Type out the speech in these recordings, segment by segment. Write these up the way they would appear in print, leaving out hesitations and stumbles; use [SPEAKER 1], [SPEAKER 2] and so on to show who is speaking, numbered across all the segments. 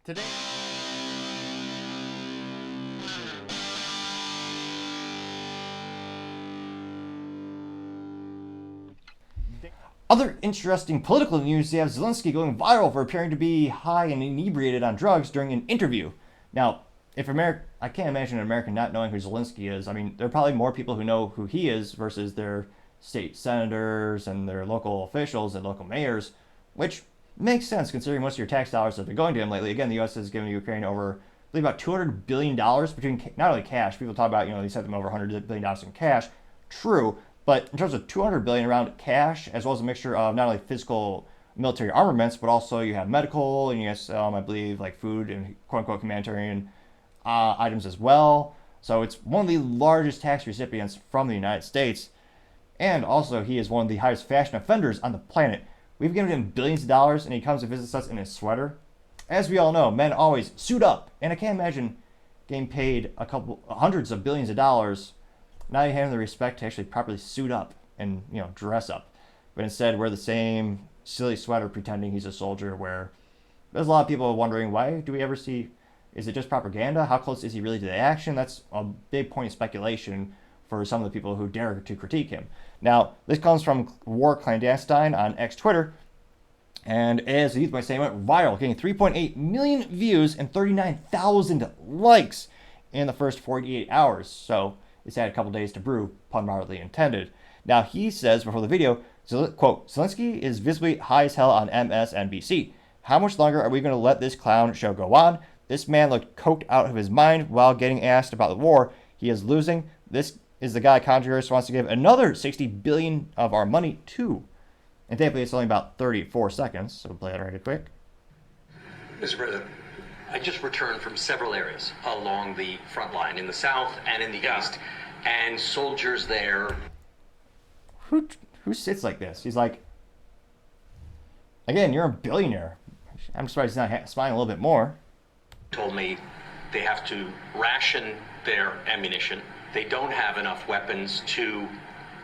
[SPEAKER 1] Today, other interesting political news, you have Zelenskyy going viral for appearing to be high and inebriated on drugs during an interview. Now, if America, I can't imagine an American not knowing who Zelenskyy is. I mean, there are probably more people who know who he is versus their state senators and their local officials and local mayors, which makes sense considering most of your tax dollars have been going to him lately. Again, the U.S. has given Ukraine over, I believe, about $200 billion between not only cash, people talk about, they sent them over $100 billion in cash. True, but in terms of $200 billion around cash, as well as a mixture of not only physical military armaments, but also you have medical and you have, I believe, like food and quote unquote humanitarian items as well. So it's one of the largest tax recipients from the United States. And also, he is one of the highest fashion offenders on the planet. We've given him billions of dollars, and he comes and visits us in his sweater. As we all know, men always suit up, and I can't imagine getting paid hundreds of billions of dollars, not even having the respect to actually properly suit up and dress up, but instead wear the same silly sweater pretending he's a soldier. Where there's a lot of people wondering, why do we ever see? Is it just propaganda? How close is he really to the action? That's a big point of speculation for some of the people who dare to critique him. Now, this comes from War Clandestine on X Twitter, and as the youth might say, went viral, getting 3.8 million views and 39,000 likes in the first 48 hours. So it's had a couple days to brew, pun mildly intended. Now, he says before the video, quote, Zelenskyy is visibly high as hell on MSNBC. How much longer are we going to let this clown show go on? This man looked coked out of his mind while getting asked about the war. He is losing. This is the guy Congress wants to give another $60 billion of our money to. And thankfully, it's only about 34 seconds, so we'll play it right quick.
[SPEAKER 2] Mr. President, I just returned from several areas along the front line, in the south and in the east, and soldiers there.
[SPEAKER 1] Who sits like this? He's like, again, you're a billionaire. I'm surprised he's not smiling a little bit more.
[SPEAKER 2] Told me they have to ration their ammunition. They don't have enough weapons to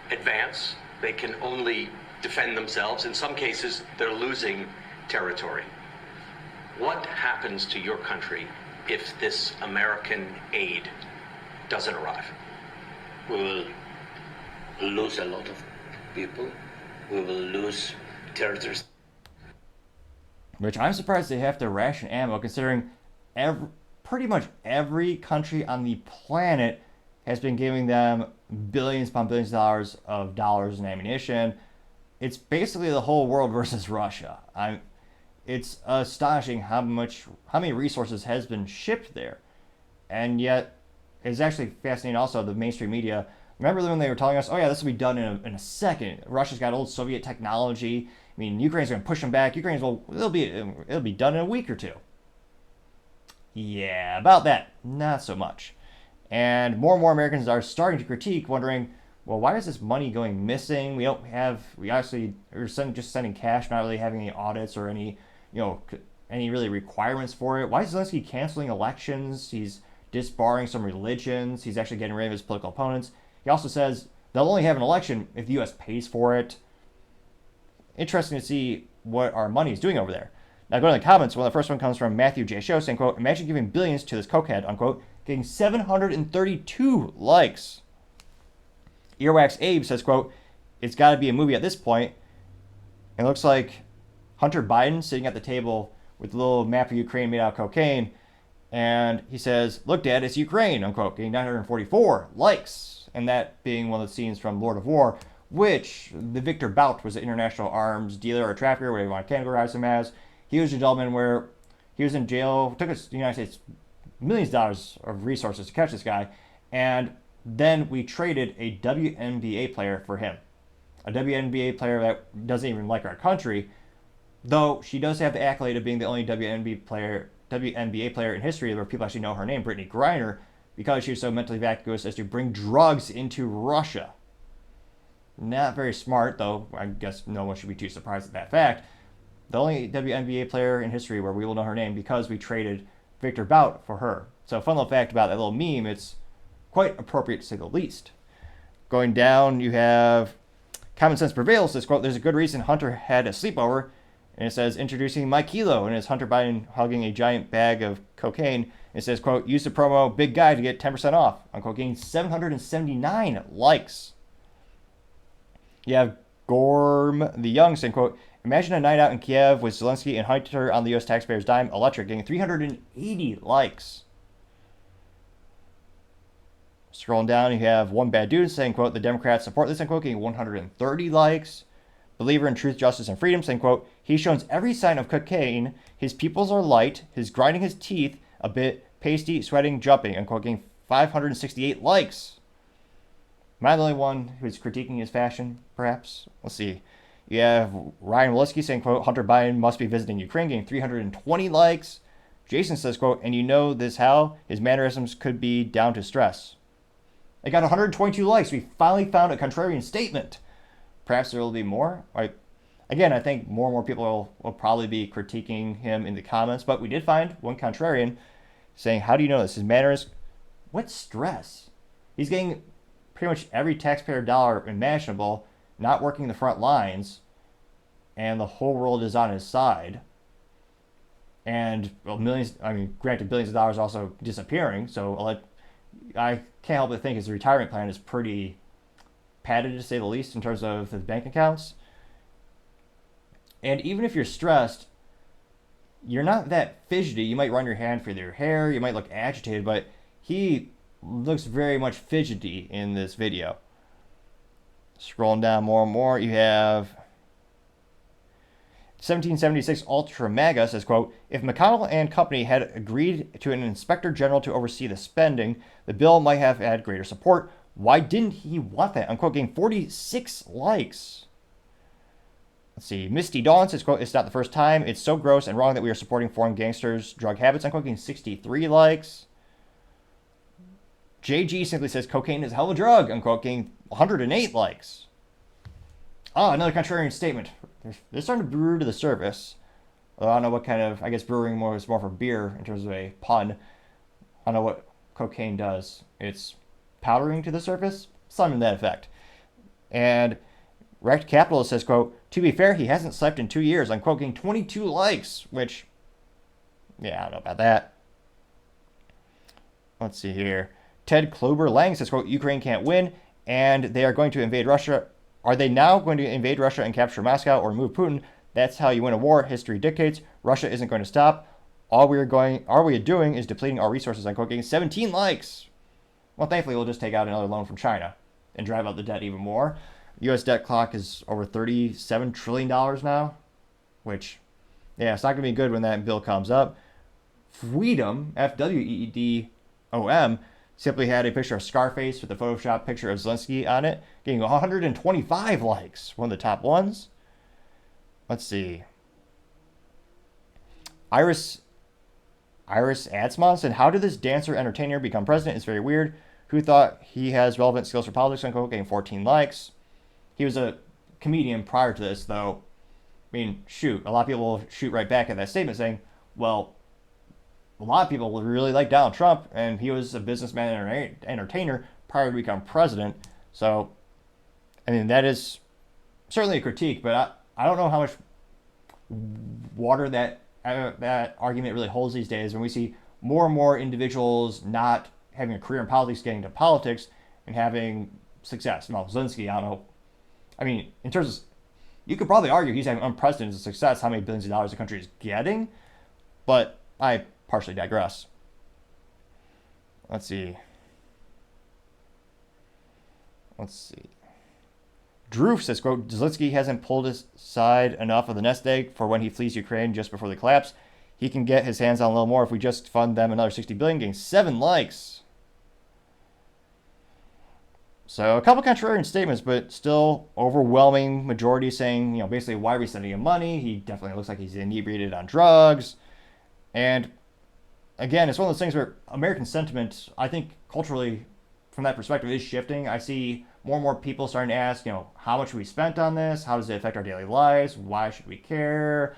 [SPEAKER 2] advance. They can only defend themselves. In some cases, they're losing territory. What happens to your country if this American aid doesn't arrive?
[SPEAKER 3] We will lose a lot of people. We will lose territories.
[SPEAKER 1] Which I'm surprised they have to ration ammo, considering pretty much every country on the planet has been giving them billions upon billions of dollars in ammunition. It's basically the whole world versus Russia. It's astonishing how many resources has been shipped there. And yet, it's actually fascinating also, the mainstream media. Remember when they were telling us, oh yeah, this will be done in a second. Russia's got old Soviet technology. I mean, Ukraine's going to push them back. It'll be done in a week or two. Yeah, about that, not so much. And more Americans are starting to critique, wondering, well, why is this money going missing? We actually are just sending cash, not really having any audits or any really requirements for it. Why is Zelenskyy canceling elections? He's disbarring some religions. He's actually getting rid of his political opponents. He also says they'll only have an election if the U.S. pays for it. Interesting to see what our money is doing over there. Now, go to the comments. Well, the first one comes from Matthew J. Show saying, quote, imagine giving billions to this cokehead, unquote, getting 732 likes. Earwax Abe says, quote, it's got to be a movie at this point. It looks like Hunter Biden sitting at the table with a little map of Ukraine made out of cocaine. And he says, look, Dad, it's Ukraine, unquote, getting 944 likes. And that being one of the scenes from Lord of War, which the Victor Bout was an international arms dealer or trafficker, whatever you want to categorize him as. He was a gentleman where he was in jail, took us the United States millions of dollars of resources to catch this guy, and then we traded a WNBA player for him. A WNBA player that doesn't even like our country, though she does have the accolade of being the only WNBA player in history where people actually know her name, Brittany Griner, because she was so mentally vacuous as to bring drugs into Russia. Not very smart, though. I guess no one should be too surprised at that fact. The only WNBA player in history where we will know her name because we traded Victor Bout for her. So fun little fact about that little meme, it's quite appropriate to say the least. Going down, you have Common Sense Prevails says, quote, there's a good reason Hunter had a sleepover And it says, introducing My Kilo, and it's Hunter Biden hugging a giant bag of cocaine. It says, quote, use the promo Big Guy to get 10% off on cocaine. 779 likes. You have Gorm the Young saying, quote, imagine a night out in Kiev with Zelensky and Hunter on the U.S. taxpayer's dime. Electric, getting 380 likes. Scrolling down, you have One Bad Dude saying, quote, the Democrats support this, end quote, getting 130 likes. Believer in Truth, Justice, and Freedom saying, quote, he shows every sign of cocaine. His pupils are light. His grinding his teeth a bit, pasty, sweating, jumping, end quote, getting 568 likes. Am I the only one who's critiquing his fashion, perhaps? Let's see. You have Ryan Woliski saying, quote, Hunter Biden must be visiting Ukraine, getting 320 likes. Jason says, quote, and you know this how? His mannerisms could be down to stress. It got 122 likes. We finally found a contrarian statement. Perhaps there will be more. Again, I think more and more people will probably be critiquing him in the comments, but we did find one contrarian saying, how do you know this? His manners, what stress? He's getting pretty much every taxpayer dollar imaginable, not working the front lines, and the whole world is on his side. And well, granted, billions of dollars also disappearing, so I can't help but think his retirement plan is pretty padded, to say the least, in terms of his bank accounts. And even if you're stressed, you're not that fidgety. You might run your hand through your hair, you might look agitated, but he looks very much fidgety in this video. Scrolling down more and more, you have 1776 Ultra Maga says, quote, if McConnell and company had agreed to an inspector general to oversee the spending, the bill might have had greater support. Why didn't he want that? Unquote, getting 46 likes. Let's see. Misty Dawn says, quote, it's not the first time. It's so gross and wrong that we are supporting foreign gangsters' drug habits. Unquote, getting 63 likes. JG simply says, cocaine is a hell of a drug. Unquote, getting 108 likes. Another contrarian statement. They're starting to brew to the surface. I don't know what kind of, I guess brewing is more for beer in terms of a pun. I don't know what cocaine does. It's powdering to the surface, something to that effect. And Wrecked Capitalist says, quote, to be fair, he hasn't slept in 2 years. I'm quoting 22 likes, which, yeah, I don't know about that. Let's see here. Ted Klober Lang says, quote, Ukraine can't win, and they are going to invade Russia. Are they now going to invade Russia and capture Moscow or remove Putin? That's how you win a war. History dictates. Russia isn't going to stop. All we are doing is depleting our resources. I'm quoting 17 likes. Well, thankfully, we'll just take out another loan from China and drive out the debt even more. U.S. debt clock is over $37 trillion now, which, yeah, it's not going to be good when that bill comes up. Freedom, F-W-E-E-D-O-M, simply had a picture of Scarface with a Photoshop picture of Zelensky on it, getting 125 likes, one of the top ones. Let's see. Iris Adsmon said, how did this dancer entertainer become president? It's very weird. Who thought he has relevant skills for politics? Unquote, getting 14 likes. He was a comedian prior to this, though. I mean, shoot, a lot of people will shoot right back at that statement saying, well, a lot of people really like Donald Trump, and he was a businessman and entertainer prior to becoming president. So, I mean, that is certainly a critique, but I don't know how much water that argument really holds these days when we see more and more individuals not having a career in politics getting into politics and having success. Well, Zelensky, I don't know. I mean, in terms of, you could probably argue he's having unprecedented success, how many billions of dollars the country is getting, but I partially digress. Let's see. Drew says, quote, Zelensky hasn't pulled aside enough of the nest egg for when he flees Ukraine just before the collapse. He can get his hands on a little more if we just fund them another $60 billion, getting 7 likes. So a couple contrarian statements, but still overwhelming majority saying, basically, why are we sending him money? He definitely looks like he's inebriated on drugs. And again, it's one of those things where American sentiment, I think culturally, from that perspective, is shifting. I see more and more people starting to ask, how much we spent on this? How does it affect our daily lives? Why should we care?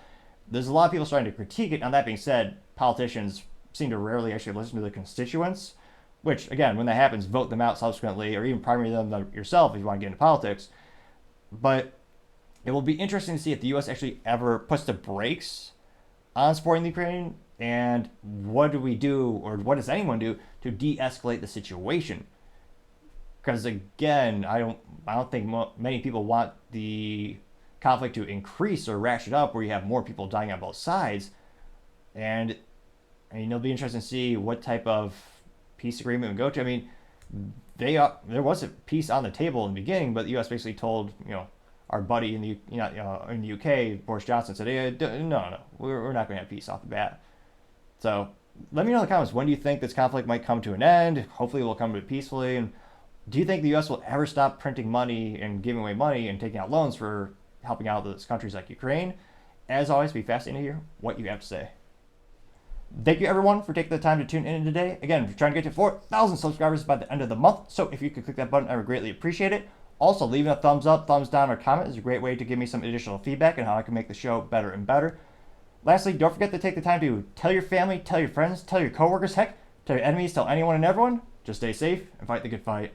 [SPEAKER 1] There's a lot of people starting to critique it. Now, that being said, politicians seem to rarely actually listen to their constituents, which, again, when that happens, vote them out subsequently, or even primary them yourself if you want to get into politics. But It will be interesting to see if the U.S. actually ever puts the brakes on supporting the Ukraine, and what do we do, or what does anyone do to de-escalate the situation? Because again, I don't think many people want the conflict to increase or ratchet up, where you have more people dying on both sides. And I mean, it'll be interesting to see what type of peace agreement we go to. I mean, there was a peace on the table in the beginning, but the U.S. basically told our buddy in the in the UK, Boris Johnson, said, no, we're not going to have peace off the bat. So let me know in the comments, when do you think this conflict might come to an end? Hopefully it will come to it peacefully. And do you think the U.S. will ever stop printing money and giving away money and taking out loans for helping out those countries like Ukraine? As always, it'll be fascinating to hear what you have to say. Thank you everyone for taking the time to tune in today. Again, we're trying to get to 4,000 subscribers by the end of the month, so if you could click that button, I would greatly appreciate it. Also, leaving a thumbs up, thumbs down, or comment is a great way to give me some additional feedback on how I can make the show better and better. Lastly, don't forget to take the time to tell your family, tell your friends, tell your coworkers, heck, tell your enemies, tell anyone and everyone. Just stay safe and fight the good fight.